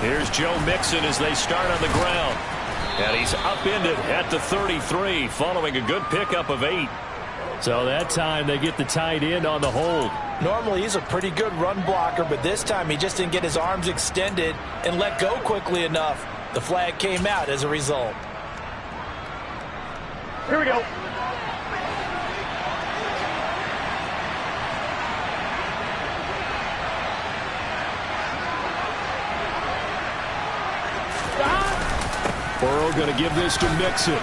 Here's Joe Mixon as they start on the ground. And he's upended at the 33 following a good pickup of 8. So that time they get the tight end on the hold. Normally he's a pretty good run blocker, but this time he just didn't get his arms extended and let go quickly enough. The flag came out as a result. Here we go. Burrow going to give this to Mixon.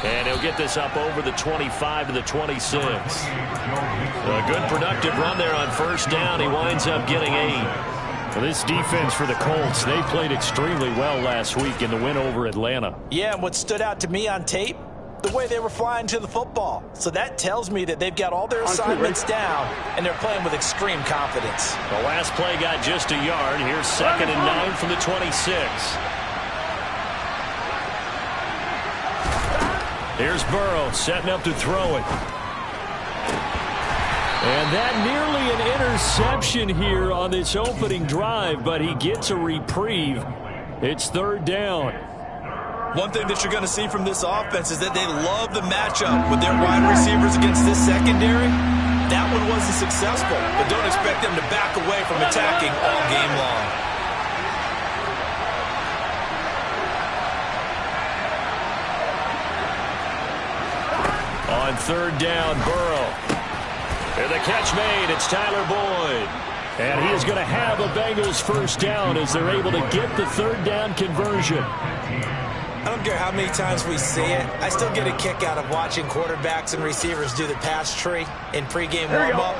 And he'll get this up over the 25 to the 26. A good productive run there on first down. He winds up getting 8. Well, this defense for the Colts, they played extremely well last week in the win over Atlanta. Yeah, and what stood out to me on tape, the way they were flying to the football. So that tells me that they've got all their assignments down, and they're playing with extreme confidence. The last play got just a yard. Here's 2nd and 9 from the 26. Here's Burrow setting up to throw it. And that nearly an interception here on this opening drive, but he gets a reprieve. It's 3rd down. One thing that you're going to see from this offense is that they love the matchup with their wide receivers against this secondary. That one wasn't successful, but don't expect them to back away from attacking all game long. On 3rd down, Burrow. And the catch made. It's Tyler Boyd. And he is going to have a Bengals first down as they're able to get the 3rd down conversion. I don't care how many times we see it. I still get a kick out of watching quarterbacks and receivers do the pass tree in pregame warm-up.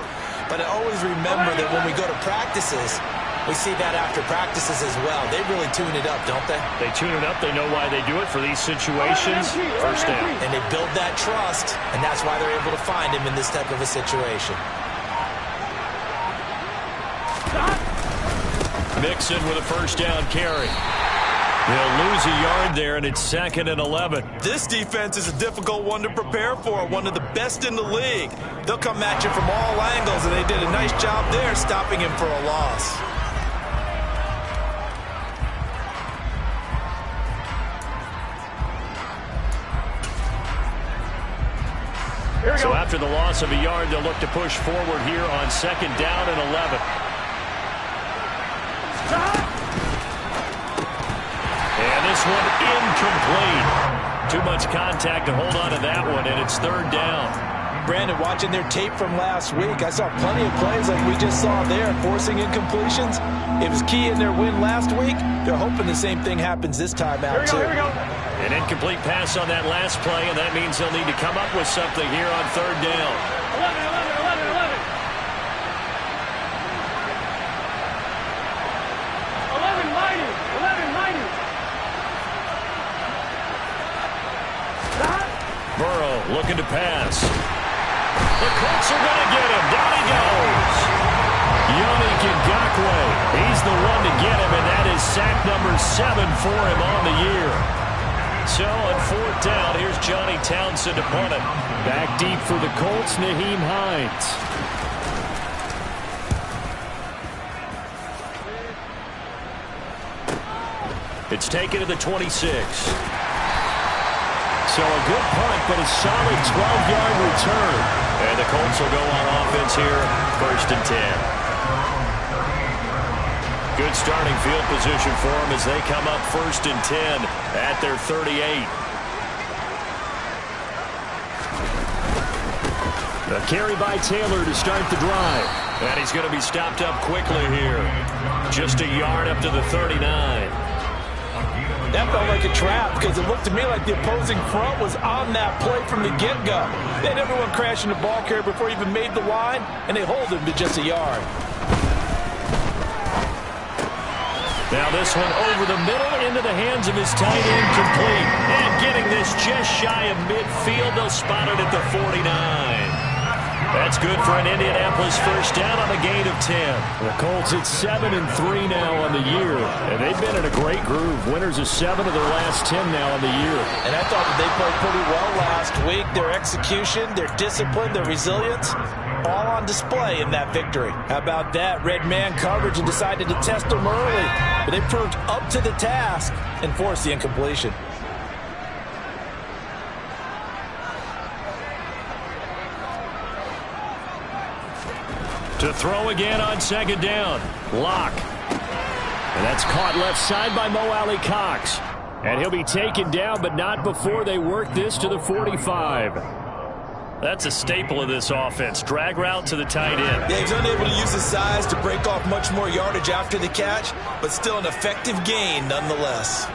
But I always remember that when we go to practices, we see that after practices as well. They really tune it up, don't they? They tune it up. They know why they do it for these situations. First down. And they build that trust, and that's why they're able to find him in this type of a situation. Mixon with a first down carry. They'll lose a yard there, and it's 2nd and 11. This defense is a difficult one to prepare for, one of the best in the league. They'll come at you from all angles, and they did a nice job there stopping him for a loss. So after the loss of a yard, they'll look to push forward here on 2nd down and 11. And this one incomplete. Too much contact to hold on to that one, and it's 3rd down. Brandon, watching their tape from last week, I saw plenty of plays like we just saw there, forcing incompletions. It was key in their win last week. They're hoping the same thing happens this time out, too. Here we go. An incomplete pass on that last play, and that means they'll need to come up with something here on 3rd down. 11. Burrow looking to pass. The Colts are going to get him. Down he goes. Yannick Ngakoue. He's the one to get him, and that is sack number 7 for him on the year. So on 4th down, here's Johnny Townsend to punt it. Back deep for the Colts, Nyheim Hines. It's taken to the 26. So a good punt, but a solid 12-yard return. And the Colts will go on offense here, 1st and 10. Good starting field position for them as they come up 1st and 10 at their 38. A carry by Taylor to start the drive. And he's going to be stopped up quickly here. Just a yard up to the 39. That felt like a trap because it looked to me like the opposing front was on that play from the get-go. They had everyone crashing the ball carrier before he even made the line, and they hold him to just a yard. Now this one over the middle into the hands of his tight end, complete. And getting this just shy of midfield, they'll spot it at the 49. That That's good for an Indianapolis first down on a gain of 10. The Colts at 7-3 now on the year. And they've been in a great groove. Winners of 7 of their last 10 now on the year. And I thought that they played pretty well last week. Their execution, their discipline, their resilience, all on display in that victory. How about that? Red man coverage and decided to test them early. But they proved up to the task and forced the incompletion. To throw again on second down. Lock. And that's caught left side by Mo Alley Cox. And he'll be taken down, but not before they work this to the 45. That's a staple of this offense. Drag route to the tight end. Yeah, he's unable to use his size to break off much more yardage after the catch, but still an effective gain nonetheless.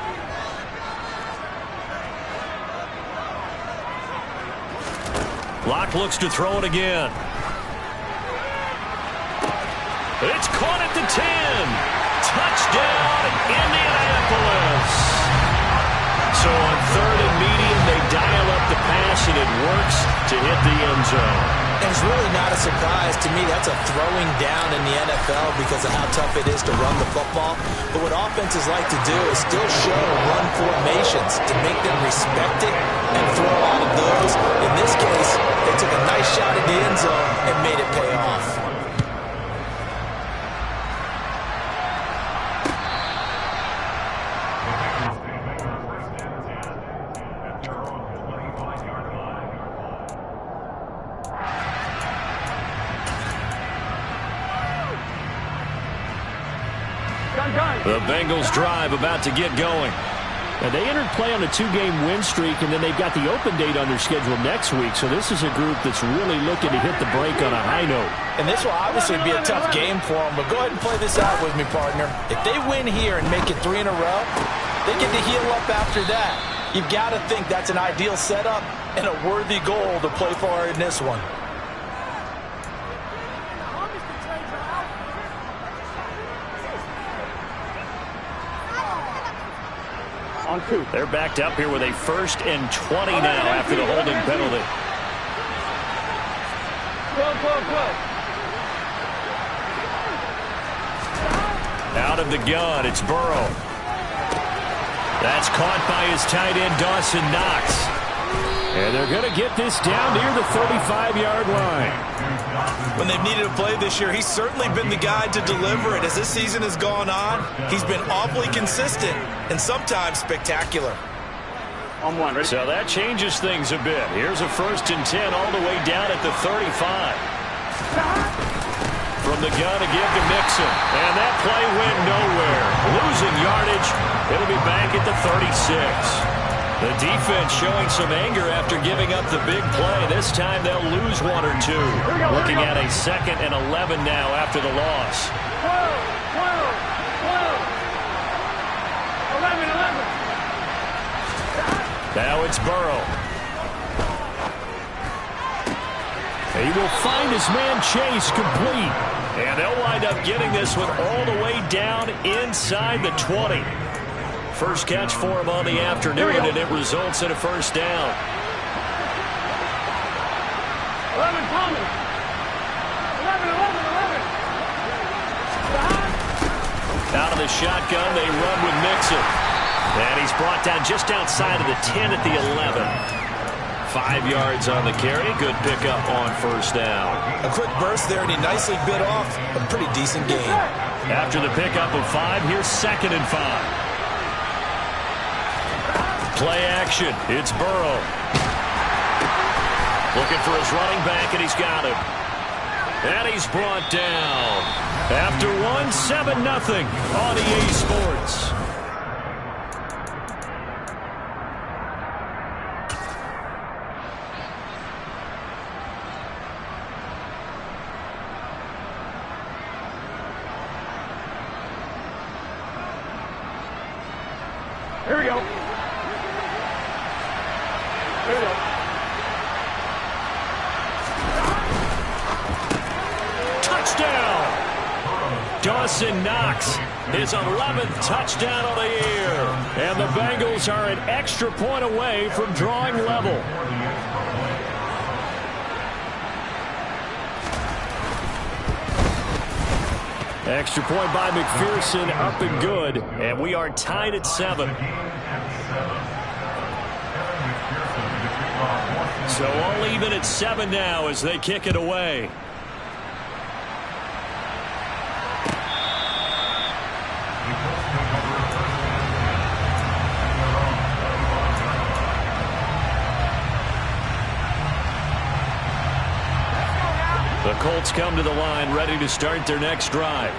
Lock looks to throw it again. It's caught at the 10. Touchdown, Indianapolis. So on third and medium, they dial up the pass, and it works to hit the end zone. And it's really not a surprise to me. That's a throwing down in the NFL because of how tough it is to run the football. But what offenses like to do is still show run formations to make them respect it and throw out of those. In this case, they took a nice shot at the end zone and made it pay off. The Bengals drive about to get going. Now, they entered play on a 2-game win streak, and then they've got the open date on their schedule next week. So this is a group that's really looking to hit the break on a high note. And this will obviously be a tough game for them, but go ahead and play this out with me, partner. If they win here and make it 3 in a row, they get to heal up after that. You've got to think that's an ideal setup and a worthy goal to play for in this one. On 2. They're backed up here with a 1st and 20 now after the holding penalty. Out of the gun, it's Burrow. That's caught by his tight end, Dawson Knox. And they're going to get this down near the 35-yard line. When they've needed a play this year, he's certainly been the guy to deliver it. As this season has gone on, he's been awfully consistent and sometimes spectacular. On 1, ready? So that changes things a bit. Here's a 1st and 10 all the way down at the 35. From the gun to give to Mixon. And that play went nowhere. Losing yardage. It'll be back at the 36. The defense showing some anger after giving up the big play. This time they'll lose 1 or 2. Looking at a 2nd and 11 now after the loss. 11. Now it's Burrow. He will find his man Chase complete. And they'll wind up getting this one all the way down inside the 20. First catch for him on the afternoon, and it results in a 1st down. 11, Thomas. 11. Out of the shotgun, they run with Mixon. And he's brought down just outside of the 10 at the 11. 5 yards on the carry. Good pickup on 1st down. A quick burst there, and he nicely bit off a pretty decent gain. After the pickup of 5, here's 2nd and 5. Play action. It's Burrow. Looking for his running back, and he's got him. And he's brought down. After 1, 7-0 on EA Sports. Here we go. Touchdown! Dawson Knox, his 11th touchdown of the year. And the Bengals are an extra point away from drawing level. Extra point by McPherson, up and good. And we are tied at 7. So all even at 7 now as they kick it away. The Colts come to the line ready to start their next drive.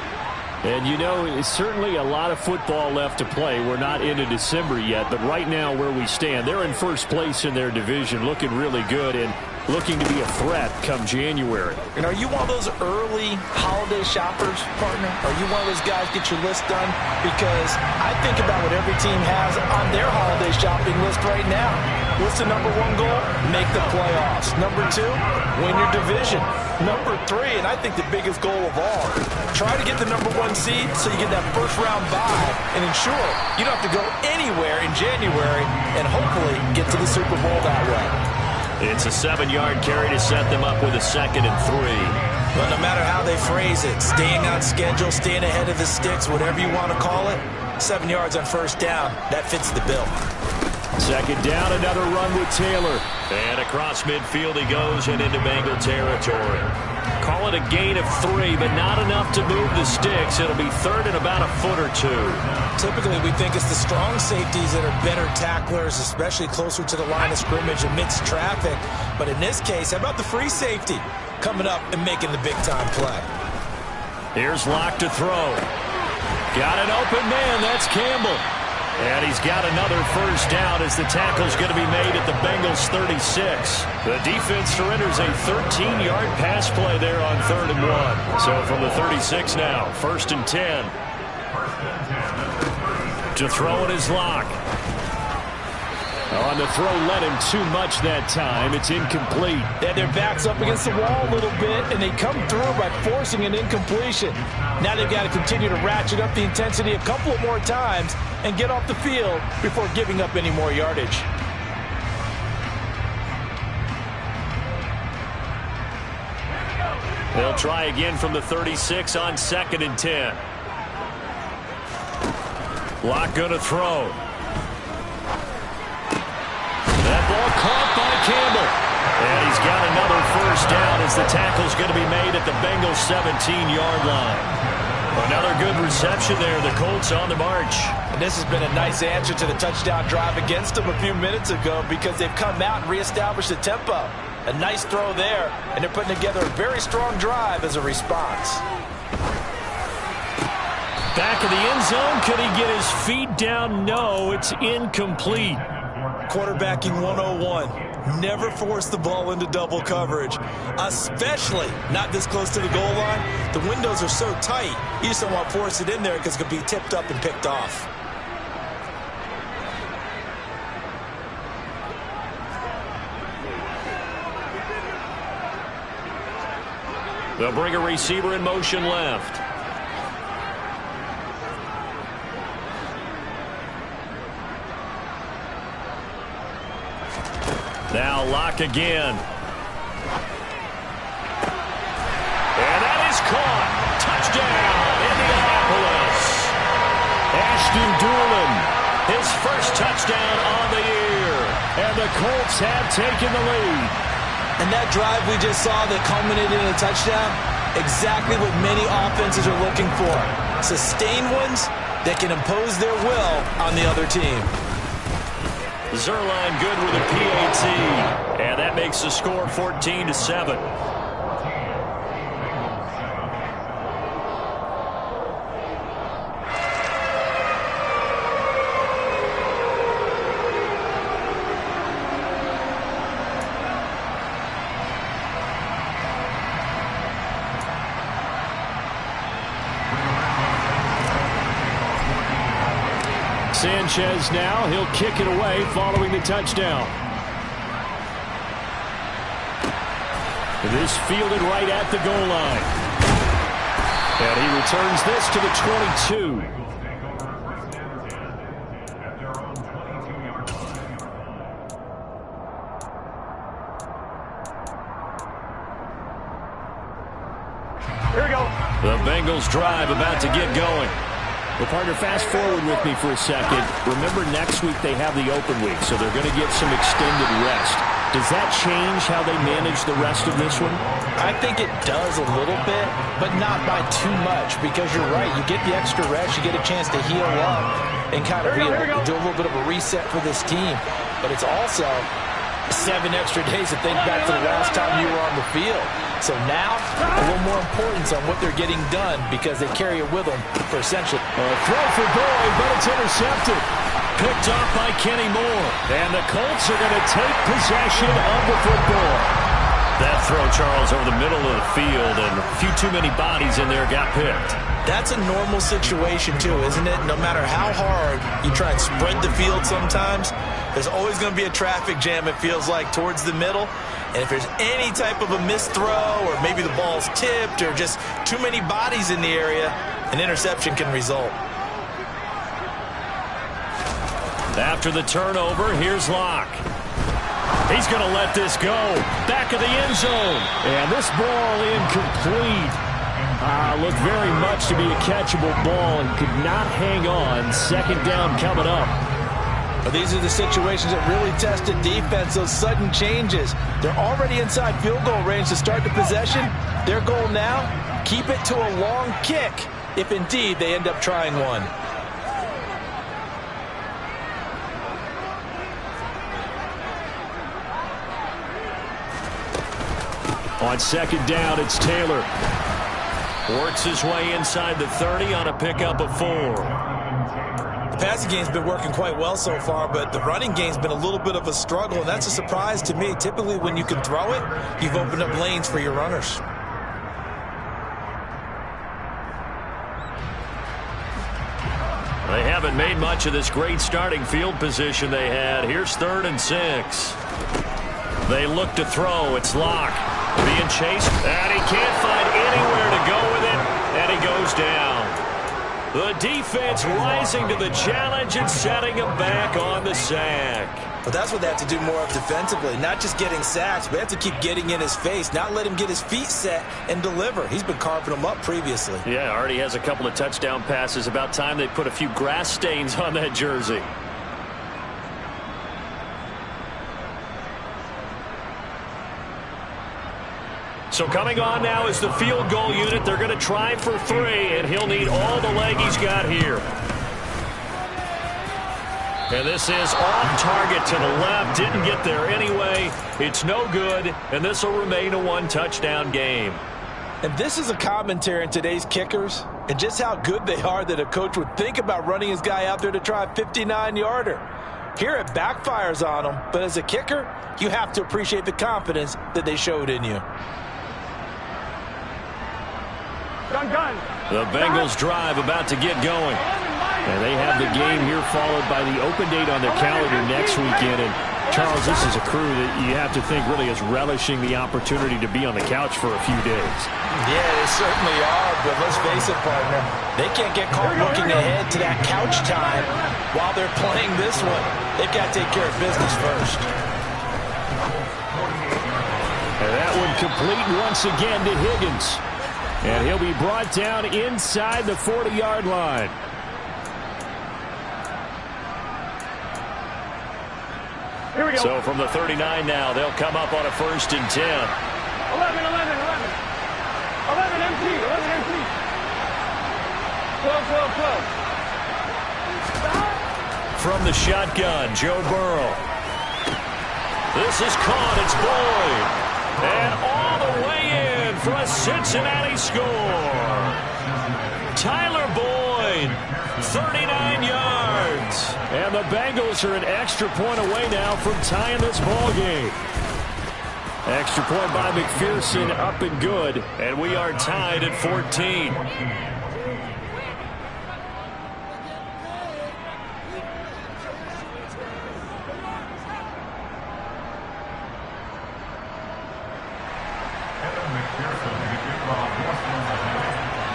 And you know, it's certainly a lot of football left to play. We're not into December yet, but right now where we stand, they're in first place in their division, looking really good and looking to be a threat come January. And are you one of those early holiday shoppers, partner? Are you one of those guys get your list done? Because I think about what every team has on their holiday shopping list right now. What's the number 1 goal? Make the playoffs. Number 2, win your division. Number 3, and I think the biggest goal of all, try to get the number 1 seed so you get that first-round bye and ensure you don't have to go anywhere in January and hopefully get to the Super Bowl that way. It's a 7-yard carry to set them up with a 2nd and 3. But no matter how they phrase it, staying on schedule, staying ahead of the sticks, whatever you want to call it, 7 yards on first down, that fits the bill. 2nd down, another run with Taylor. And across midfield he goes and into Bengal territory. Call it a gain of 3, but not enough to move the sticks. It'll be 3rd and about a foot or 2. Typically, we think it's the strong safeties that are better tacklers, especially closer to the line of scrimmage amidst traffic. But in this case, how about the free safety coming up and making the big-time play? Here's Locke to throw. Got an open man. That's Campbell. And he's got another first down as the tackle's going to be made at the Bengals' 36. The defense surrenders a 13-yard pass play there on 3rd and 1. So from the 36 now, 1st and 10. To throw it is Locke. On the throw, led him too much that time. It's incomplete. They had their backs up against the wall a little bit, and they come through by forcing an incompletion. Now they've got to continue to ratchet up the intensity a couple of more times and get off the field before giving up any more yardage. They'll try again from the 36 on 2nd and 10. Locke going to throw. That ball caught by Campbell. And he's got another first down as the tackle's going to be made at the Bengals' 17-yard line. Another good reception there. The Colts on the march. And this has been a nice answer to the touchdown drive against them a few minutes ago because they've come out and reestablished the tempo. A nice throw there, and they're putting together a very strong drive as a response. Back of the end zone. Could he get his feet down? No, it's incomplete. Quarterbacking 101. Never force the ball into double coverage, especially not this close to the goal line. The windows are so tight, you just don't want to force it in there because it could be tipped up and picked off. They'll bring a receiver in motion left. Now Locke again. And that is caught. Touchdown, Indianapolis. Ashton Doolin, his first touchdown on the year. And the Colts have taken the lead. And that drive we just saw that culminated in a touchdown, exactly what many offenses are looking for. Sustained ones that can impose their will on the other team. Zerline good with a PAT. And that makes the score 14-7. Sanchez now, he'll kick it away following the touchdown. This fielded right at the goal line. And he returns this to the 22. Here we go. The Bengals drive about to get going. Well, partner, fast forward with me for a second. Remember, next week they have the open week, so they're going to get some extended rest. Does that change how they manage the rest of this one? I think it does a little bit, but not by too much, because you're right. You get the extra rest. You get a chance to heal up and kind of do a little bit of a reset for this team. But it's also 7 extra days to think back to the last time you were on the field. So now, a little more importance on what they're getting done because they carry it with them for essentially. Throw for Boyd, but it's intercepted. Picked off by Kenny Moore. And the Colts are going to take possession of the football. That throw, Charles, over the middle of the field, and a few too many bodies in there got picked. That's a normal situation, too, isn't it? No matter how hard you try and spread the field sometimes, there's always going to be a traffic jam, it feels like, towards the middle. And if there's any type of a missed throw or maybe the ball's tipped or just too many bodies in the area, an interception can result. After the turnover, here's Locke. He's going to let this go. Back of the end zone. And this ball incomplete. Looked very much to be a catchable ball and could not hang on. Second down coming up. But these are the situations that really test a defense, those sudden changes. They're already inside field goal range to start the possession. Their goal now, keep it to a long kick, if indeed they end up trying one. On second down, it's Taylor. Works his way inside the 30 on a pickup of 4. The passing game's been working quite well so far, but the running game's been a little bit of a struggle, and that's a surprise to me. Typically, when you can throw it, you've opened up lanes for your runners. They haven't made much of this great starting field position they had. Here's 3rd and 6. They look to throw. It's Locke. Being chased, and he can't find anywhere to go with it, and he goes down. The defense rising to the challenge and setting him back on the sack. But that's what they have to do more of defensively, not just getting sacks, but they have to keep getting in his face, not let him get his feet set and deliver. He's been carving them up previously. Yeah, already has a couple of touchdown passes. About time they put a few grass stains on that jersey. So coming on now is the field goal unit. They're going to try for 3, and he'll need all the leg he's got here. And this is off target to the left. Didn't get there anyway. It's no good, and this will remain a 1-touchdown game. And this is a commentary on today's kickers and just how good they are that a coach would think about running his guy out there to try a 59-yarder. Here it backfires on him, but as a kicker, you have to appreciate the confidence that they showed in you. The Bengals drive about to get going. And they have the game here followed by the open date on their calendar next weekend. And Charles, this is a crew that you have to think really is relishing the opportunity to be on the couch for a few days. Yeah, they certainly are, but let's face it, partner. They can't get caught looking ahead to that couch time while they're playing this one. They've got to take care of business first. And that one complete once again to Higgins. And he'll be brought down inside the 40-yard line. Here we go. So from the 39 now, they'll come up on a 1st and 10. 11 empty. 11 empty. 12. From the shotgun, Joe Burrow. This is caught. It's Boyd. And all the way in for a Cincinnati score. Tyler Boyd, 39 yards. And the Bengals are an extra point away now from tying this ball game. Extra point by McPherson, up and good. And we are tied at 14.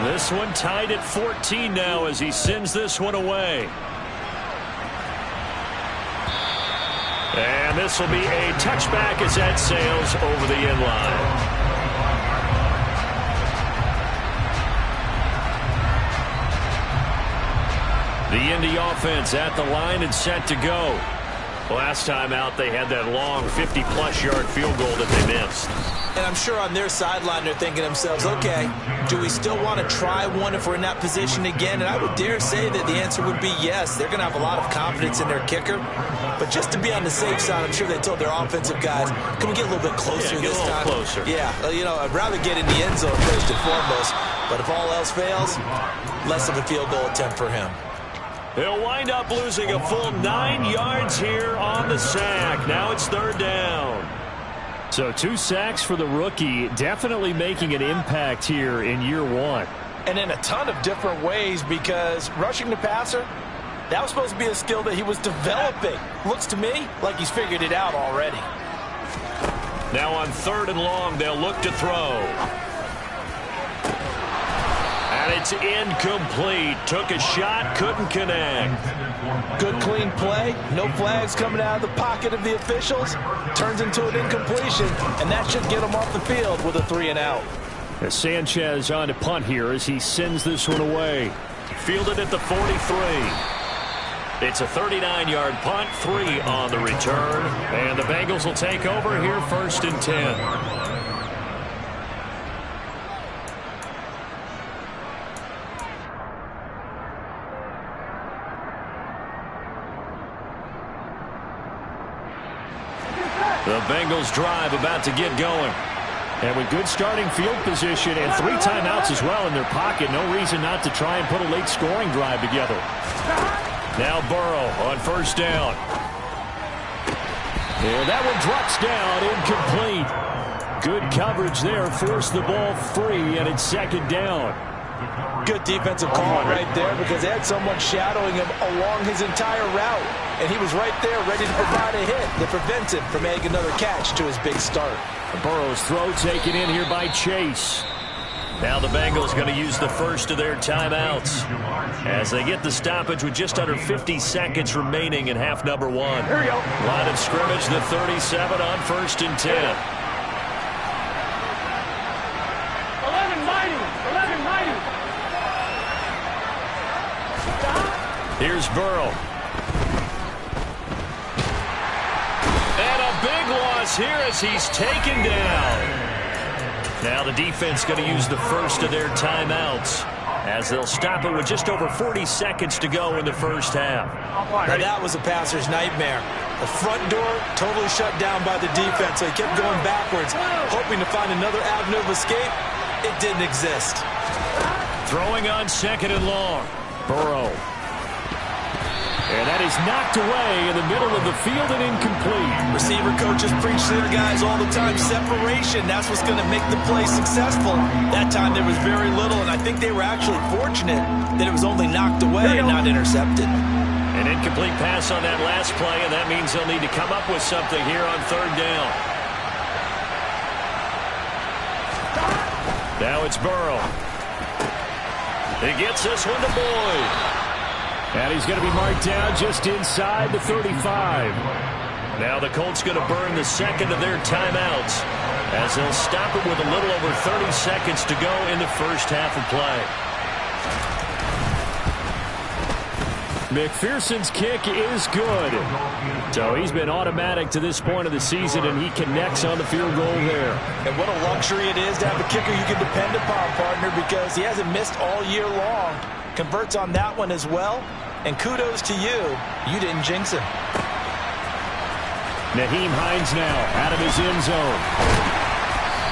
This one tied at 14 now as he sends this one away. And this will be a touchback as that sails over the end line. The Indy offense at the line and set to go. Last time out, they had that long 50-plus yard field goal that they missed. And I'm sure on their sideline they're thinking to themselves, okay, do we still want to try one if we're in that position again? And I would dare say that the answer would be yes. They're going to have a lot of confidence in their kicker. But just to be on the safe side, I'm sure they told their offensive guys, can we get a little bit closer this time? Closer. Yeah, I'd rather get in the end zone first and foremost. But if all else fails, less of a field goal attempt for him. He'll wind up losing a full 9 yards here on the sack. Now it's third down. So 2 sacks for the rookie, definitely making an impact here in year one. And in a ton of different ways, because rushing the passer, that was supposed to be a skill that he was developing. Looks to me like he's figured it out already. Now on third and long, they'll look to throw. And it's incomplete. Took a shot, couldn't connect. Good clean play. No flags coming out of the pocket of the officials. Turns into an incompletion, and that should get him off the field with a 3-and-out. Sanchez on to punt here as he sends this one away. Fielded at the 43. It's a 39-yard punt, 3 on the return. And the Bengals will take over here first and 10. The Bengals drive about to get going. And with good starting field position and 3 timeouts as well in their pocket, no reason not to try and put a late scoring drive together. Now Burrow on first down. And that one drops down, incomplete. Good coverage there, forced the ball free, and it's second down. Good defensive call right there, because they had someone shadowing him along his entire route. And he was right there ready to provide a hit that prevents him from adding another catch to his big start. Burrow's throw taken in here by Chase. Now the Bengals going to use the first of their timeouts as they get the stoppage with just under 50 seconds remaining in half number 1. Here we go. Line of scrimmage, the 37 on first and 10. 11-90. Here's Burrow. And a big loss here as he's taken down. Now the defense going to use the first of their timeouts as they'll stop it with just over 40 seconds to go in the first half. Now that was a passer's nightmare. The front door totally shut down by the defense, so he kept going backwards, hoping to find another avenue of escape. It didn't exist. Throwing on second and long. Burrow. And that is knocked away in the middle of the field and incomplete. Receiver coaches preach to their guys all the time. Separation, that's what's going to make the play successful. That time there was very little, and I think they were actually fortunate that it was only knocked away and not intercepted. An incomplete pass on that last play, and that means they'll need to come up with something here on third down. Now it's Burrow. He gets this one to Boyd. And he's going to be marked down just inside the 35. Now the Colts going to burn the second of their timeouts as they'll stop it with a little over 30 seconds to go in the first half of play. McPherson's kick is good. So he's been automatic to this point of the season, and he connects on the field goal there. And what a luxury it is to have a kicker you can depend upon, partner, because he hasn't missed all year long. Converts on that one as well. And kudos to you. You didn't jinx him. Nyheim Hines now out of his end zone.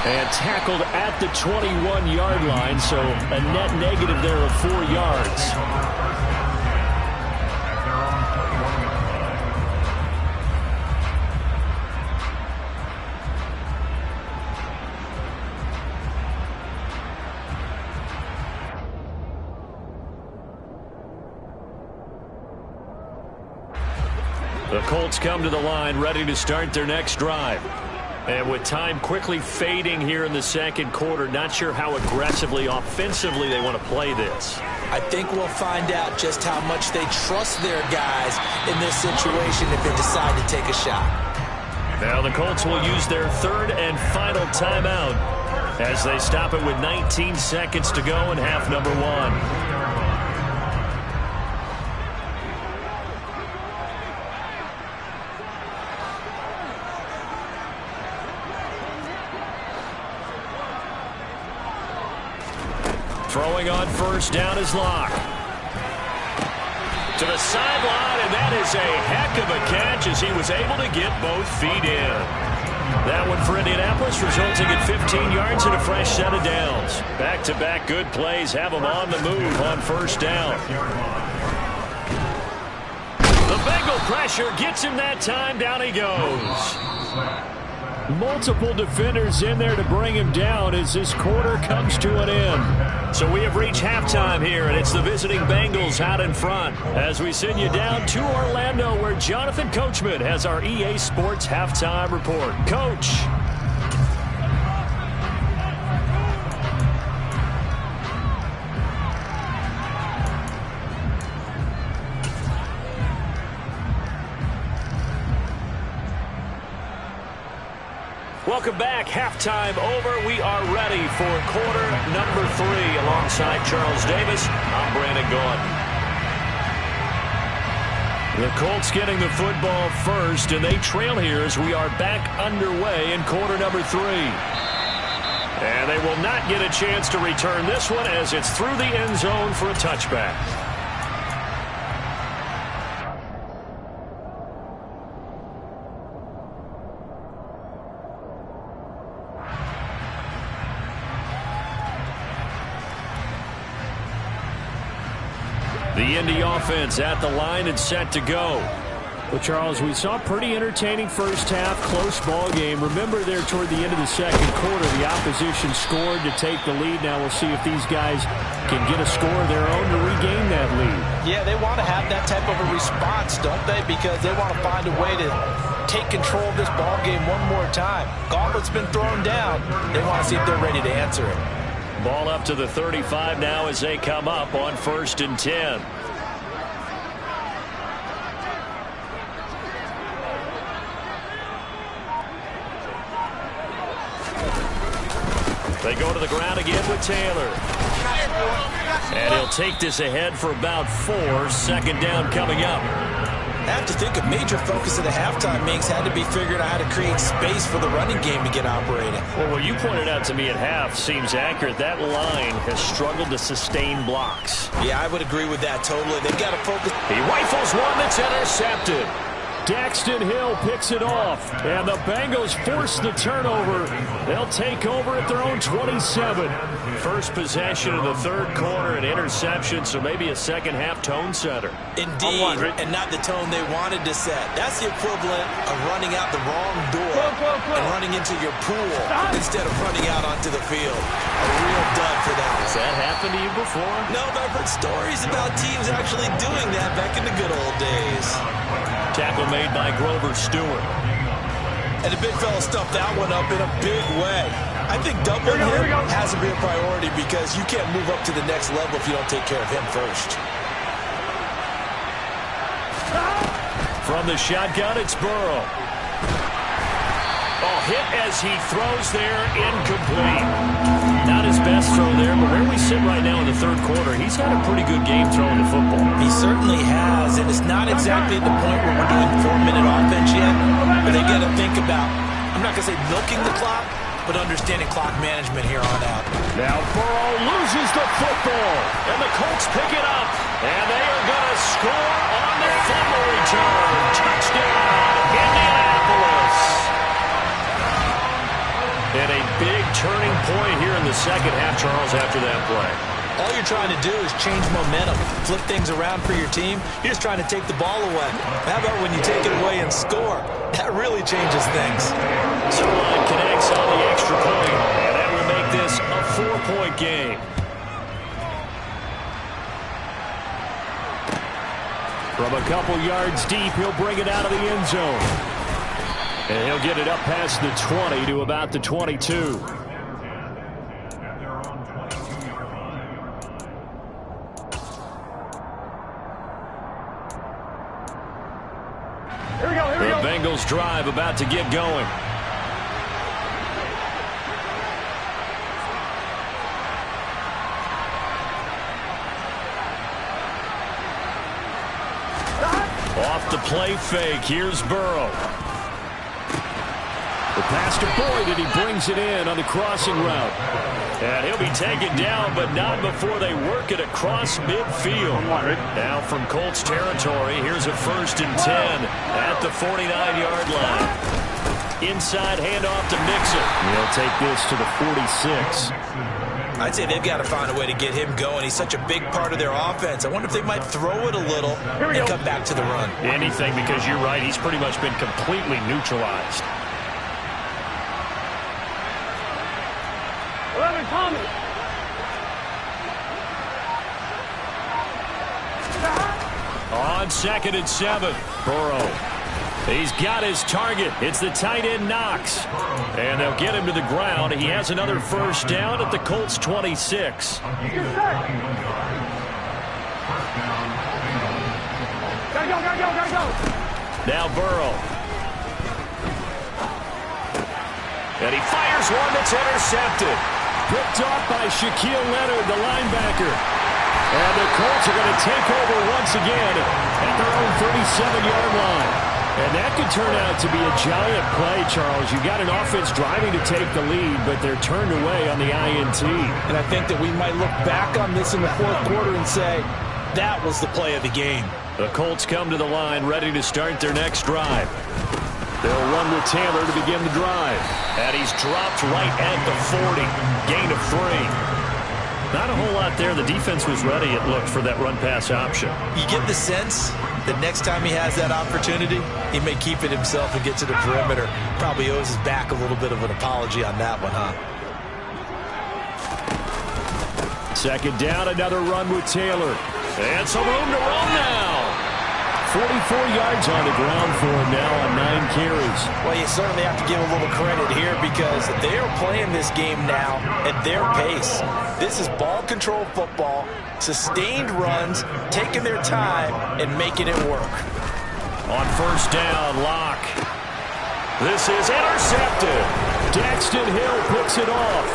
And tackled at the 21-yard line, so a net negative there of 4 yards. The Colts come to the line ready to start their next drive. And with time quickly fading here in the second quarter, not sure how aggressively, offensively they want to play this. I think we'll find out just how much they trust their guys in this situation if they decide to take a shot. Now the Colts will use their third and final timeout as they stop it with 19 seconds to go in half number 1. Throwing on first down is Locke. To the sideline, and that is a heck of a catch as he was able to get both feet in. That one for Indianapolis, resulting in 15 yards and a fresh set of downs. Back-to-back good plays have them on the move on first down. The Bengal pressure gets him that time. Down he goes. Multiple defenders in there to bring him down as this quarter comes to an end. So we have reached halftime here, and it's the visiting Bengals out in front as we send you down to Orlando, where Jonathan Coachman has our EA Sports halftime report. Coach. Welcome back. Halftime over. We are ready for quarter number 3. Alongside Charles Davis, I'm Brandon Gaudin. The Colts getting the football first, and they trail here as we are back underway in quarter number 3. And they will not get a chance to return this one as it's through the end zone for a touchback. The Indy offense at the line and set to go. Well, Charles, we saw a pretty entertaining first half, close ball game. Remember there toward the end of the second quarter, the opposition scored to take the lead. Now we'll see if these guys can get a score of their own to regain that lead. Yeah, they want to have that type of a response, don't they? Because they want to find a way to take control of this ball game one more time. Gauntlet's been thrown down. They want to see if they're ready to answer it. Ball up to the 35 now as they come up on 1st and 10. They go to the ground again with Taylor. And he'll take this ahead for about 4. 2nd down coming up. I have to think a major focus of the halftime makes had to be figuring out how to create space for the running game to get operating. Well, what you pointed out to me at half seems accurate. That line has struggled to sustain blocks. Yeah, I would agree with that totally. They've got to focus. He rifles one that's intercepted. Daxton Hill picks it off, and the Bengals force the turnover. They'll take over at their own 27. First possession of the 3rd quarter, an interception, so maybe a second-half tone setter. Indeed, and not the tone they wanted to set. That's the equivalent of running out the wrong door and running into your pool instead of running out onto the field. A real dud for that. Has that happened to you before? No, but I've heard stories about teams actually doing that back in the good old days. Tackle made by Grover Stewart. And the big fella stuffed that one up in a big way. I think doubling him has to be a priority because you can't move up to the next level if you don't take care of him first. From the shotgun, it's Burrow. Oh, hit as he throws there, incomplete. Not his best throw there, but where we sit right now in the 3rd quarter, he's had a pretty good game throwing the football. He certainly has, and it's not exactly at the point where we're doing 4-minute offense yet, but they got to think about, I'm not going to say milking the clock, but understanding clock management here on out. Now Burrow loses the football, and the Colts pick it up, and they are going to score on their fumble return. Touchdown, Indianapolis. And a big turning point here in the second half, Charles, after that play. All you're trying to do is change momentum, flip things around for your team. You're just trying to take the ball away. How about when you take it away and score? That really changes things. So line connects on the extra point, and that will make this a 4-point game. From a couple yards deep, he'll bring it out of the end zone. And he'll get it up past the 20 to about the 22. Here we go. The Bengals drive about to get going. Off the play fake, here's Burrow. The Pass to Boyd, and he brings it in on the crossing route. And he'll be taken down, but not before they work it across midfield. Now from Colts territory, here's a 1st and 10 at the 49-yard line. Inside handoff to Mixon. He'll take this to the 46. I'd say they've got to find a way to get him going. He's such a big part of their offense. I wonder if they might throw it a little and come back to the run. Anything, because you're right. He's pretty much been completely neutralized. On 2nd and 7, Burrow. He's got his target. It's the tight end Knox. And they'll get him to the ground. He has another 1st down at the Colts 26. Gotta go. Now Burrow. And he fires one that's intercepted. Picked off by Shaquille Leonard, the linebacker. And the Colts are going to take over once again at their own 37-yard line. And that could turn out to be a giant play, Charles. You've got an offense driving to take the lead, but they're turned away on the INT. And I think that we might look back on this in the 4th quarter and say, that was the play of the game. The Colts come to the line ready to start their next drive. They'll run with Taylor to begin the drive. And he's dropped right at the 40. Gain of 3. Not a whole lot there. The defense was ready, it looked, for that run-pass option. You get the sense that next time he has that opportunity, he may keep it himself and get to the perimeter. Probably owes his back a little bit of an apology on that one, huh? 2nd down, another run with Taylor. And some room to run now. 44 yards on the ground for him now on 9 carries. Well, you certainly have to give a little credit here because they are playing this game now at their pace. This is ball control football, sustained runs, taking their time, and making it work. On 1st down, Locke. This is intercepted. Daxton Hill picks it off.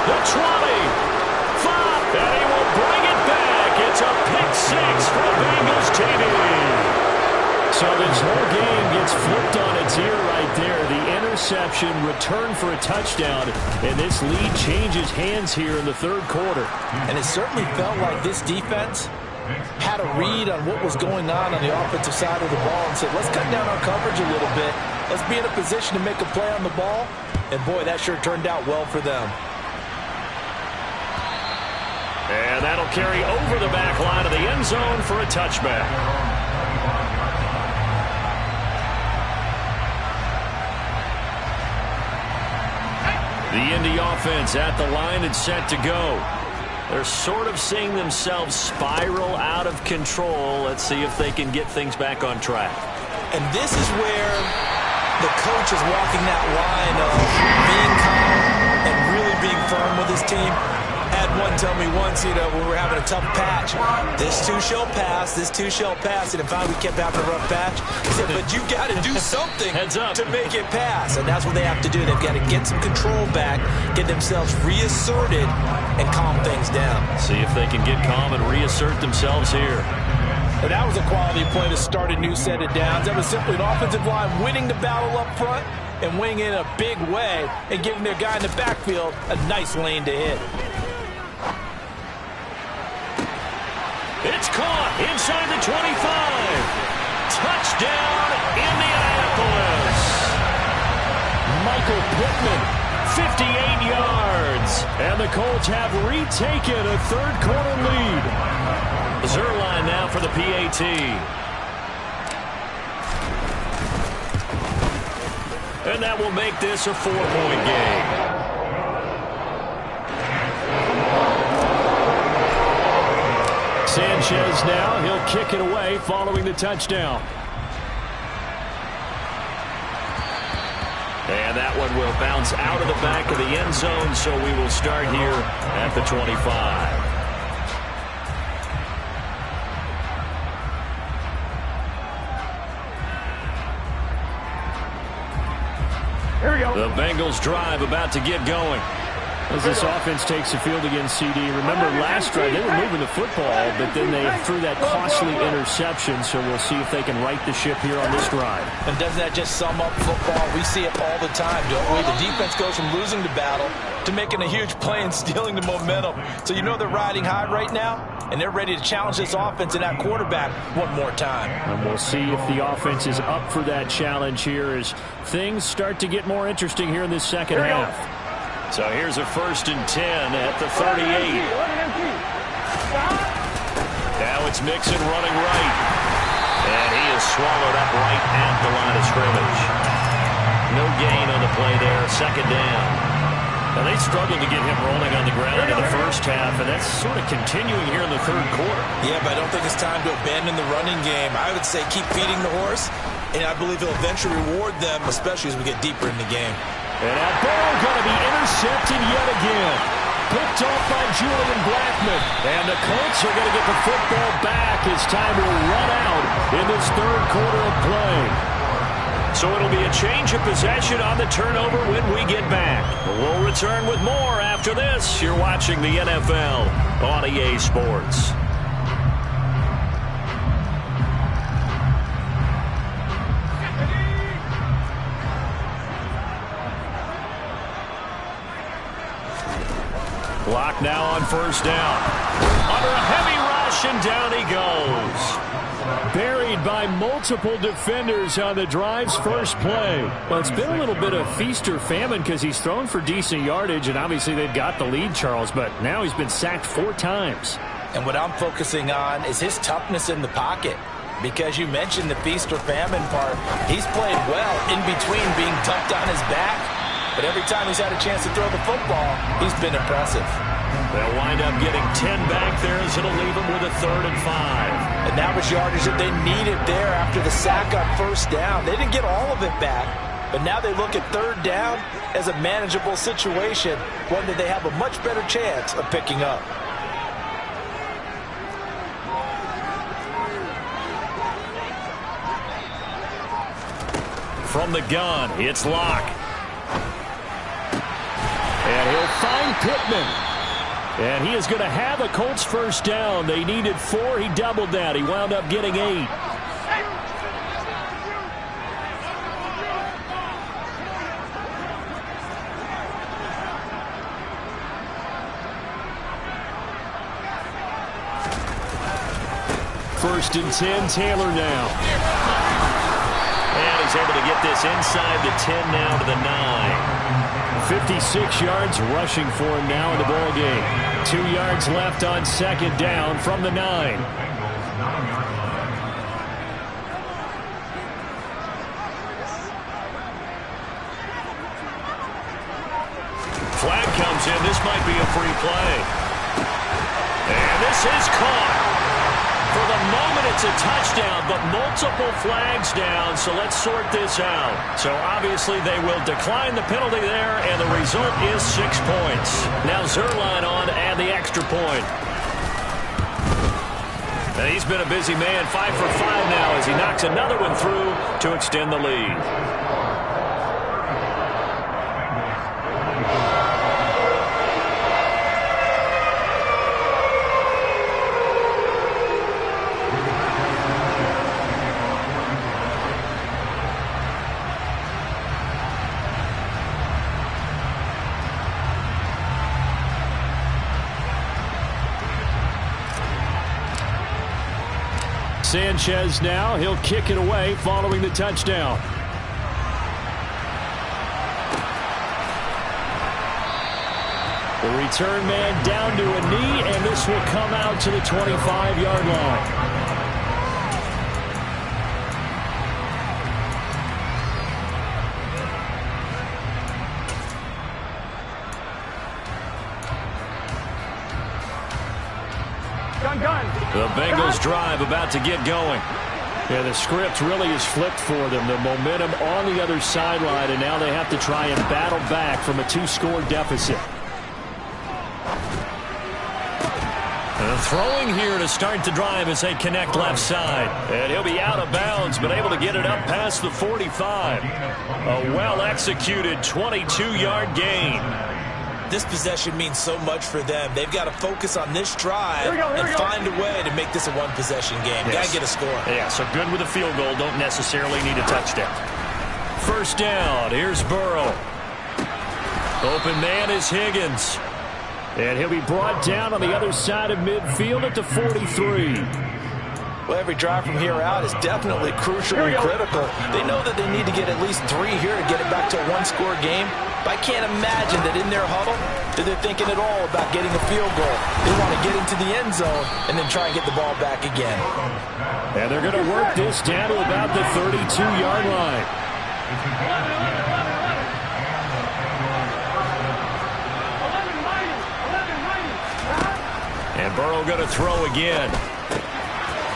The 20. 5. And he will bring it back. It's a pick-6 for the Bengals TD. So this whole game gets flipped on its ear right there. The interception, return for a touchdown, and this lead changes hands here in the 3rd quarter. And it certainly felt like this defense had a read on what was going on the offensive side of the ball and said, let's cut down our coverage a little bit. Let's be in a position to make a play on the ball. And, boy, that sure turned out well for them. And that'll carry over the back line of the end zone for a touchback. The Indy offense at the line and set to go. They're sort of seeing themselves spiral out of control. Let's see if they can get things back on track. And this is where the coach is walking that line of being calm and really being firm with his team. Had one tell me once, when we were having a tough patch, this too shall pass, this too shall pass. And if we kept having a rough patch, he said, but you got to do something to make it pass. And that's what they have to do. They've got to get some control back, get themselves reasserted, and calm things down. See if they can get calm and reassert themselves here. And that was a quality play to start a new set of downs. That was simply an offensive line winning the battle up front and winning in a big way and giving their guy in the backfield a nice lane to hit. It's caught inside the 25. Touchdown, Indianapolis. Michael Pittman, 58 yards. And the Colts have retaken a 3rd quarter lead. Zerline now for the PAT. And that will make this a 4-point game. Sanchez now, he'll kick it away following the touchdown. And that one will bounce out of the back of the end zone, so we will start here at the 25. Here we go. The Bengals drive about to get going. As this offense takes the field against CD. Remember last drive, they were moving the football, but then they threw that costly interception, so we'll see if they can right the ship here on this drive. And doesn't that just sum up football? We see it all the time, don't we? The defense goes from losing the battle to making a huge play and stealing the momentum. So you know they're riding high right now, and they're ready to challenge this offense and that quarterback one more time. And we'll see if the offense is up for that challenge here as things start to get more interesting here in this second half. So here's a 1st and 10 at the 38. Now it's Mixon running right. And he is swallowed up right at the line of scrimmage. No gain on the play there. 2nd down. Now they struggled to get him rolling on the ground in the first half, and that's sort of continuing here in the 3rd quarter. Yeah, but I don't think it's time to abandon the running game. I would say keep feeding the horse, and I believe he'll eventually reward them, especially as we get deeper in the game. And that ball going to be intercepted yet again. Picked off by Julian Blackmon. And the Colts are going to get the football back as time will run out in this 3rd quarter of play. So it'll be a change of possession on the turnover when we get back. We'll return with more after this. You're watching the NFL on EA Sports. Clock now on 1st down. Under a heavy rush, and down he goes. Buried by multiple defenders on the drive's first play. Well, it's been a little bit of feast or famine because he's thrown for decent yardage, and obviously they've got the lead, Charles, but now he's been sacked 4 times. And what I'm focusing on is his toughness in the pocket. Because you mentioned the feast or famine part. He's played well in between being dumped on his back. But every time he's had a chance to throw the football, he's been impressive. They'll wind up getting 10 back there as it'll leave them with a 3rd and 5. And that was yardage that they needed there after the sack on 1st down. They didn't get all of it back, but now they look at 3rd down as a manageable situation, one that they have a much better chance of picking up. From the gun, it's Locke. And he'll find Pittman. And he is going to have a Colts 1st down. They needed 4. He doubled that. He wound up getting 8. First and 10, Taylor now. And he's able to get this inside the 10 now to the 9. 56 yards rushing for him now in the ball game. 2 yards left on 2nd down from the 9. Flag comes in. This might be a free play. And this is caught. For the moment, it's a touchdown, but multiple flags down, so let's sort this out. So obviously they will decline the penalty there, and the result is 6 points. Now Zerline on to add the extra point. And he's been a busy man, 5 for 5 now as he knocks another one through to extend the lead. Sanchez now. He'll kick it away following the touchdown. The return man down to a knee, and this will come out to the 25-yard line. The Bengals drive about to get going. Yeah, the script really is flipped for them. The momentum on the other sideline, and now they have to try and battle back from a 2-score deficit. Throwing here to start the drive as they connect left side. And he'll be out of bounds, but able to get it up past the 45. A well-executed 22-yard gain. This possession means so much for them. They've got to focus on this drive and find a way to make this a one-possession game. Yes. Got to get a score. Yeah, so good with a field goal. Don't necessarily need a touchdown. First down. Here's Burrow. Open man is Higgins. And he'll be brought down on the other side of midfield at the 43. Well, every drive from here out is definitely crucial and critical. They know that they need to get at least 3 here to get it back to a one-score game. But I can't imagine that in their huddle that they're thinking at all about getting a field goal. They want to get into the end zone and then try and get the ball back again. And they're going to work this down to about the 32-yard line. And Burrow going to throw again.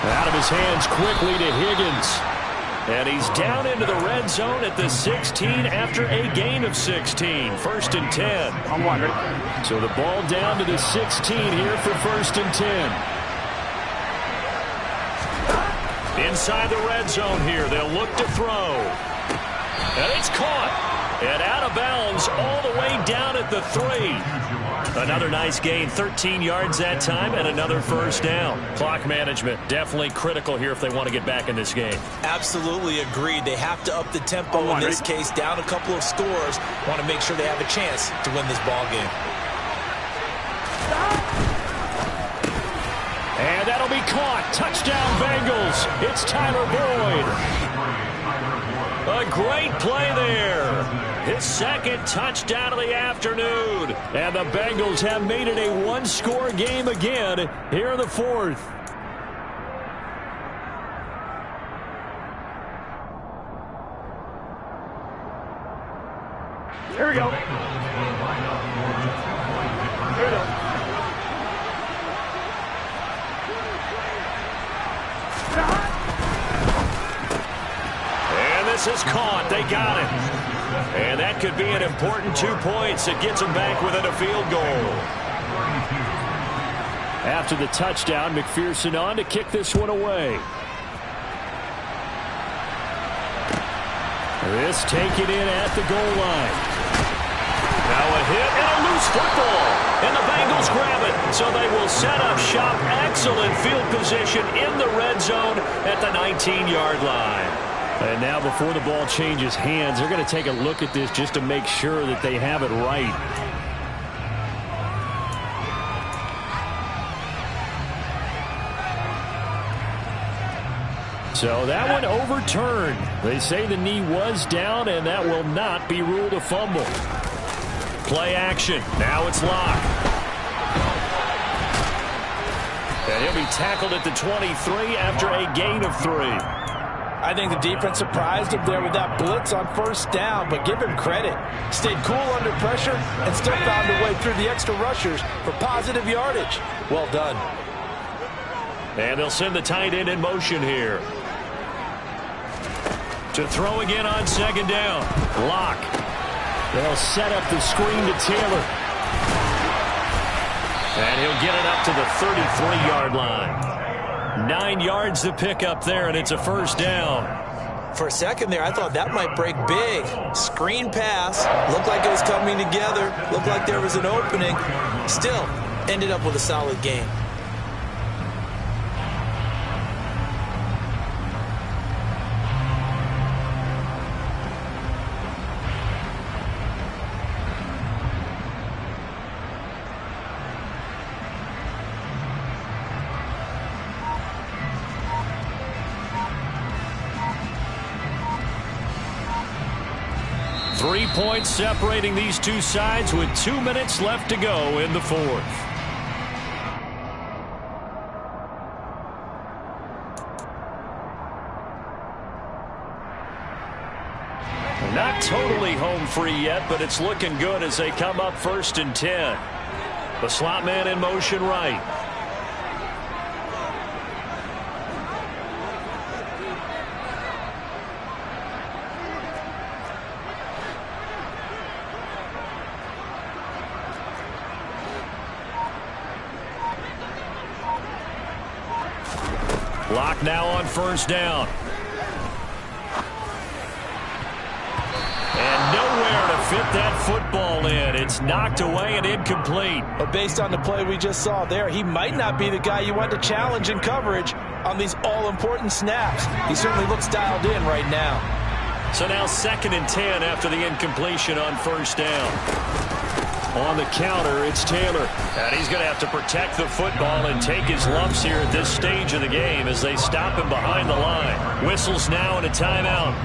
Out of his hands quickly to Higgins. And he's down into the red zone at the 16 after a gain of 16. First and 10. So the ball down to the 16 here for first and 10. Inside the red zone here. They'll look to throw. And it's caught. And out of bounds all the way down at the 3. Another nice gain, 13 yards that time, and another first down. Clock management, definitely critical here if they want to get back in this game. Absolutely agreed. They have to up the tempo in this case, down a couple of scores. Want to make sure they have a chance to win this ball game. And that'll be caught. Touchdown, Bengals. It's Tyler Boyd. A great play there. His second touchdown of the afternoon. And the Bengals have made it a one-score game again here in the fourth. Here we go. Here we go. And this is caught. They got it. And that could be an important 2 points. It gets them back within a field goal. After the touchdown, McPherson on to kick this one away. This taken in at the goal line. Now a hit and a loose football. And the Bengals grab it. So they will set up shop. Excellent field position in the red zone at the 19-yard line. And now before the ball changes hands, they're going to take a look at this just to make sure that they have it right. So that one overturned. They say the knee was down, and that will not be ruled a fumble. Play action. Now it's Locke. And he'll be tackled at the 23 after a gain of 3. I think the defense surprised him there with that blitz on first down, but give him credit. Stayed cool under pressure and still found a way through the extra rushers for positive yardage. Well done. And they'll send the tight end in motion here. To throw again on second down. Locke. They'll set up the screen to Taylor. And he'll get it up to the 33-yard line. 9 yards to pick up there, and it's a first down. For a second there, I thought that might break big. Screen pass. Looked like it was coming together. Looked like there was an opening. Still, ended up with a solid game. Three points separating these two sides with 2 minutes left to go in the fourth. Not totally home free yet, but it's looking good as they come up first and 10. The slot man in motion right. Clock now on first down. And nowhere to fit that football in. It's knocked away and incomplete. But based on the play we just saw there, he might not be the guy you want to challenge in coverage on these all-important snaps. He certainly looks dialed in right now. So now 2nd and 10 after the incompletion on first down. On the counter, it's Taylor. And he's going to have to protect the football and take his lumps here at this stage of the game as they stop him behind the line. Whistles now and a timeout.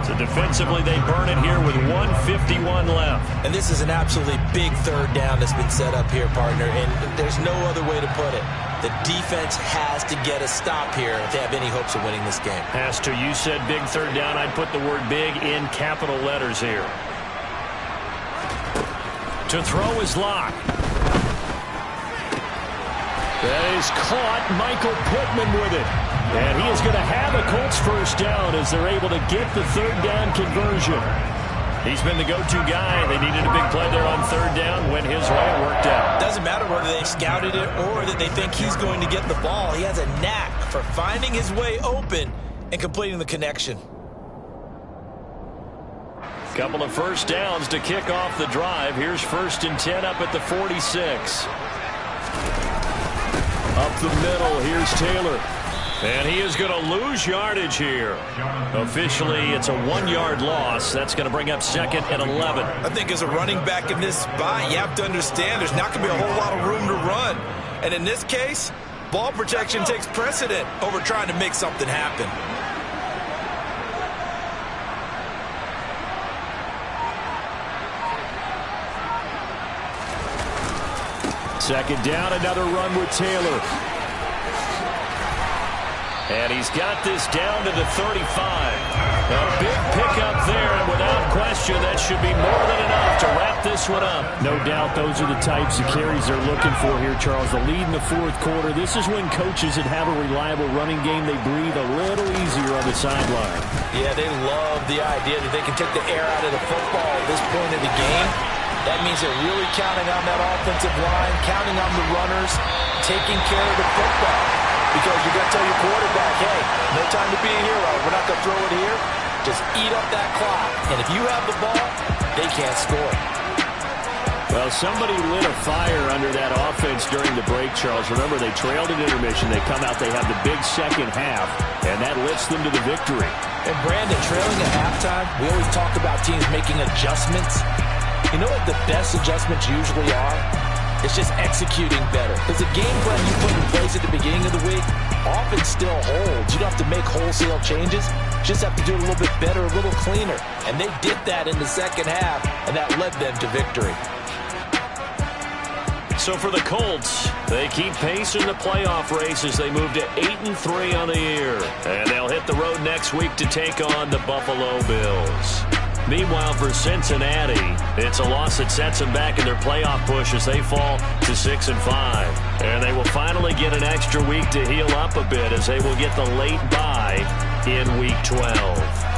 So defensively, they burn it here with 1:51 left. And this is an absolutely big 3rd down that's been set up here, partner. And there's no other way to put it. The defense has to get a stop here if they have any hopes of winning this game. Has to. You said big 3rd down. I'd put the word big in capital letters here. To throw is Locke. That is caught. Michael Pittman with it. And he is going to have a Colts first down as they're able to get the 3rd down conversion. He's been the go-to guy. They needed a big play there on 3rd down. Went his way. It worked out. Doesn't matter whether they scouted it or that they think he's going to get the ball. He has a knack for finding his way open and completing the connection. Couple of first downs to kick off the drive. Here's 1st and 10 up at the 46. Up the middle, here's Taylor. And he is going to lose yardage here. Officially, it's a 1-yard loss. That's going to bring up 2nd and 11. I think as a running back in this spot, you have to understand there's not going to be a whole lot of room to run. And in this case, ball protection takes precedent over trying to make something happen. 2nd down, another run with Taylor. And he's got this down to the 35. A big pickup there, and without question, that should be more than enough to wrap this one up. No doubt those are the types of carries they're looking for here, Charles. The lead in the 4th quarter. This is when coaches that have a reliable running game, they breathe a little easier on the sideline. Yeah, they love the idea that they can take the air out of the football at this point in the game. That means they're really counting on that offensive line, counting on the runners, taking care of the football. Because you're going to tell your quarterback, hey, no time to be a hero. We're not going to throw it here. Just eat up that clock. And if you have the ball, they can't score. Well, somebody lit a fire under that offense during the break, Charles. Remember, they trailed at intermission. They come out, they have the big 2nd half, and that lifts them to the victory. And Brandon, trailing at halftime, we always talk about teams making adjustments. You know what the best adjustments usually are? It's just executing better. Because the game plan you put in place at the beginning of the week often still holds. You don't have to make wholesale changes. You just have to do it a little bit better, a little cleaner. And they did that in the 2nd half, and that led them to victory. So for the Colts, they keep pace in the playoff race as they move to 8-3 on the year. And they'll hit the road next week to take on the Buffalo Bills. Meanwhile, for Cincinnati, it's a loss that sets them back in their playoff push as they fall to 6-5. And they will finally get an extra week to heal up a bit as they will get the late bye in Week 12.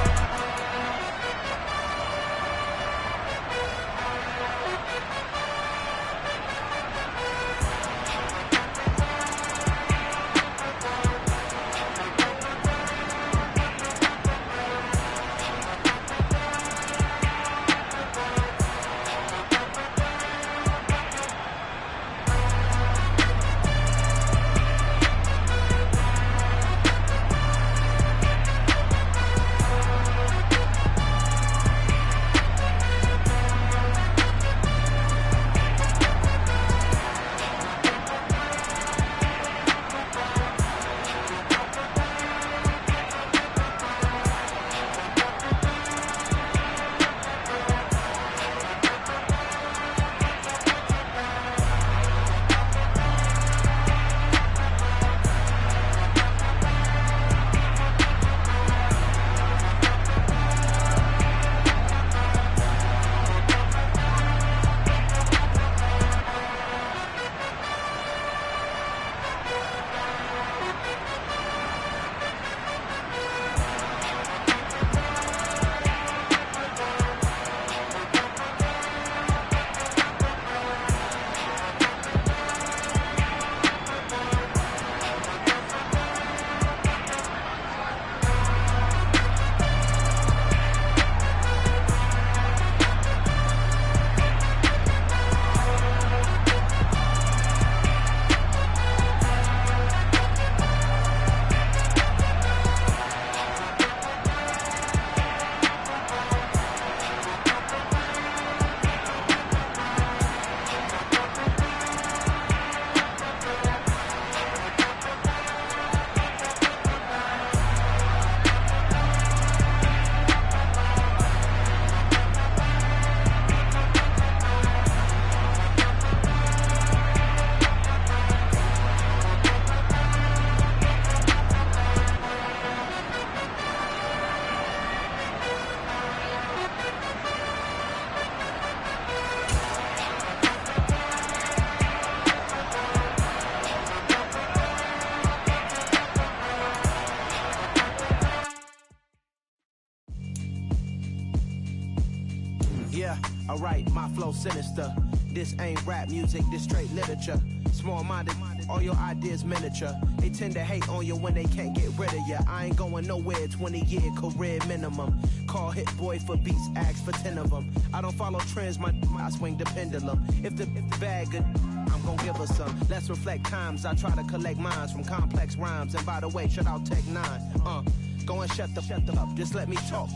sinister. This ain't rap music, this straight literature. Small-minded, all your ideas miniature. They tend to hate on you when they can't get rid of you. I ain't going nowhere, 20-year career minimum. Call Hit Boy for beats, ask for 10 of them. I don't follow trends, I swing the pendulum. If the bag good, I'm gon' give her some. Let's reflect times, I try to collect minds from complex rhymes. And by the way, shout out Tech 9. Go and shut the up, just let me talk.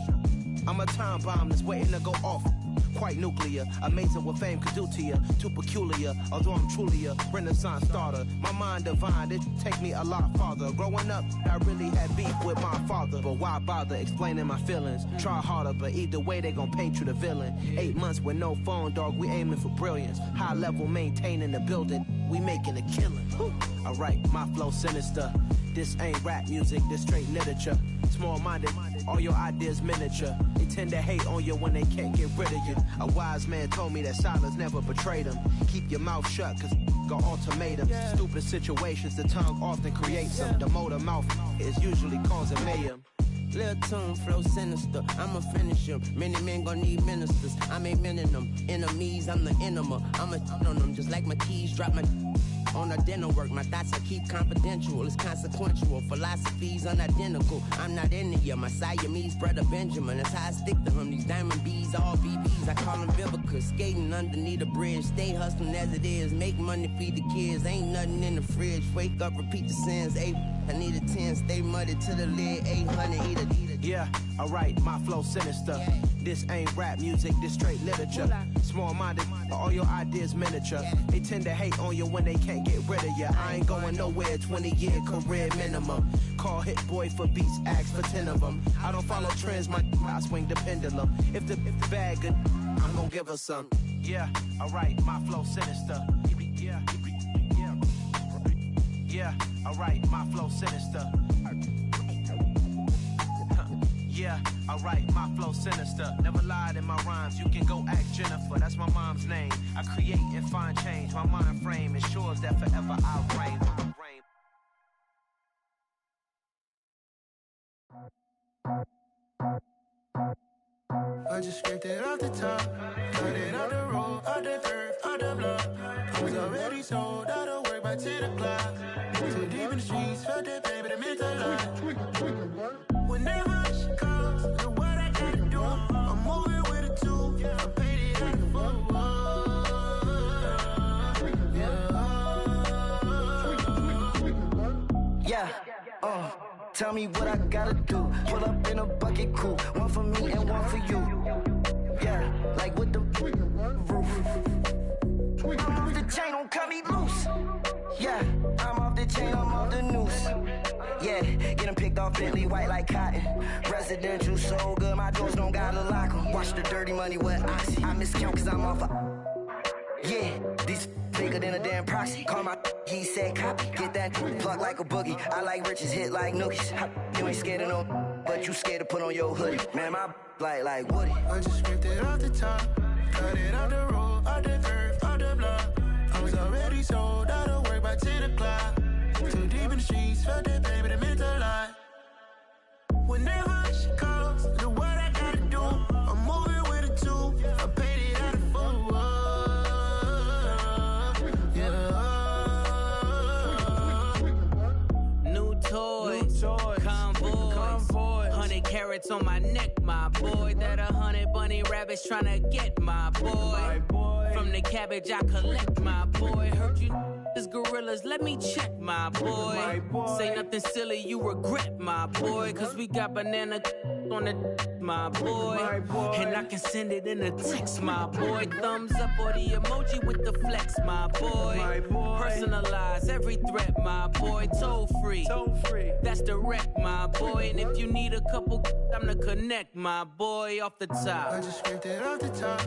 I'm a time bomb that's waiting to go off. Quite nuclear, amazing what fame could do to you. Too peculiar, although I'm truly a renaissance starter. My mind divine, it take me a lot farther. Growing up, I really had beef with my father. But why bother explaining my feelings? Try harder, but either way they gon' paint you the villain. 8 months with no phone, dog, we aiming for brilliance. High level maintaining the building, we making a killing. Alright, my flow sinister. This ain't rap music, this straight literature. Small-minded, all your ideas miniature. They tend to hate on you when they can't get rid of you. A wise man told me that silence never betrayed him. Keep your mouth shut, cause got ultimatums. Stupid situations, the tongue often creates them. The motor mouth is usually causing mayhem. Lil' tune, flow sinister, I'ma finish him. Many men gon' need ministers, I'm aiming them. Enemies, I'm the enema, I'ma on them. Just like my keys, drop my on a dinner work. My thoughts I keep confidential, it's consequential. Philosophies unidentical, I'm not into you. My Siamese brother Benjamin, that's how I stick to him. These diamond bees, all BBs, I call them Vivica. Skating underneath a bridge, stay hustling as it is. Make money, feed the kids, ain't nothing in the fridge. Wake up, repeat the sins, I need a 10, stay muddy to the lid, 800, eat a. Yeah, alright, my flow sinister. This ain't rap music, this straight literature. Small-minded, all your ideas miniature. They tend to hate on you when they can't get rid of you. I ain't going nowhere, 20-year career minimum. Call Hit Boy for beats, ask for 10 of them. I don't follow trends, I swing the pendulum. If the bag good, I'm gon' give her some. Yeah, alright, my flow sinister. Yeah, alright, my flow sinister. Yeah, alright, my flow sinister. Never lied in my rhymes, you can go ask Jennifer. That's my mom's name. I create and find change. My mind frame ensures that forever I'll reign. I just scraped it off the top, cut it out the road, out the curve, out the block. I was already sold, out of work by 10 o'clock. Too deep in the streets, felt that baby, that meant a lot. Whenever she calls, look what I gotta do. I'm moving with a two, I paid it out the phone. Tell me what I gotta do. Pull up in a bucket crew, one for me and one for you. Yeah, like with the roof. I'm off the chain, don't cut me loose. Yeah, I'm off the chain, I'm off the noose. Yeah, get them picked off Bentley, white like cotton. Residential, so good, my doors don't gotta lock them. Watch the dirty money with Oxy. I miscount cause I'm off a... Yeah, these bigger than a damn proxy. Call my he said copy. Get that plug like a boogie. I like riches, hit like nookies. You ain't scared of no, but you scared to put on your hoodie. Man, my like Woody. I just scraped it off the top, cut it out the road, out the curve, out the block. I was already sold, out of work by 10 o'clock. Too deep in the streets, felt that baby, that meant a lot. Whenever she calls, look what I gotta do. I'm moving with a two, I paid it out of phone. Convoy. 100 carats on my neck, my boy. That 100 bunny rabbits tryna get my boy. From the cabbage I collect, my boy. Heard you is gorillas, let me check, my boy. Say nothing silly, you regret, my boy. Cause we got banana on the my boy. And I can send it in a text, my boy. Thumbs up or the emoji with the flex, my boy. Personalize every threat, my boy. Toll free. That's direct, my boy. And if you need a couple, I'm to connect, my boy, off the top. I just scraped it off the top,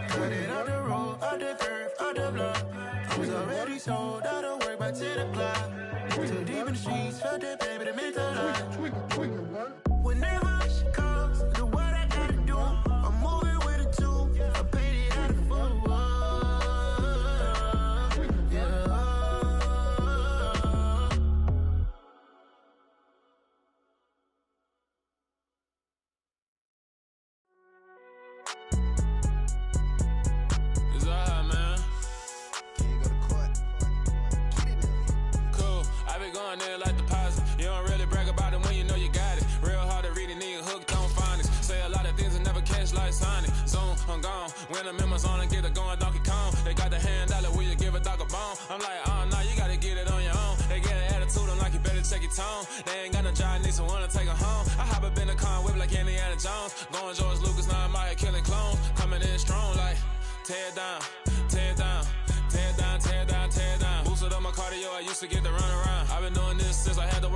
cut it out the road, out the curve, out the block. I was already sold, out of work by 10 o'clock. Too deep in the streets, felt that baby, that meant a lot. Whenever she calls, look what I gotta do. I'm moving with a two, I paid it out of phone. going in like deposit. You don't really brag about it when you know you got it. Real hard to read a nigga hooked on phonics. Say a lot of things and never catch like Sonic. Zoom, I'm gone. When I'm in my zone and get it going Donkey Kong. They got the $100, will you give a dog a bone? I'm like, oh no, you gotta get it on your own. They get an attitude, I'm like, you better check your tone. They ain't got no job, need someone to take her home. I hop up in the car, whip like Indiana Jones. Going George Lucas, now I'm out here killing clones. Coming in strong like, tear down, tear down, tear down, tear down, tear down. Boosted up my cardio, I used to get to run around. I've been doing this since I had to work.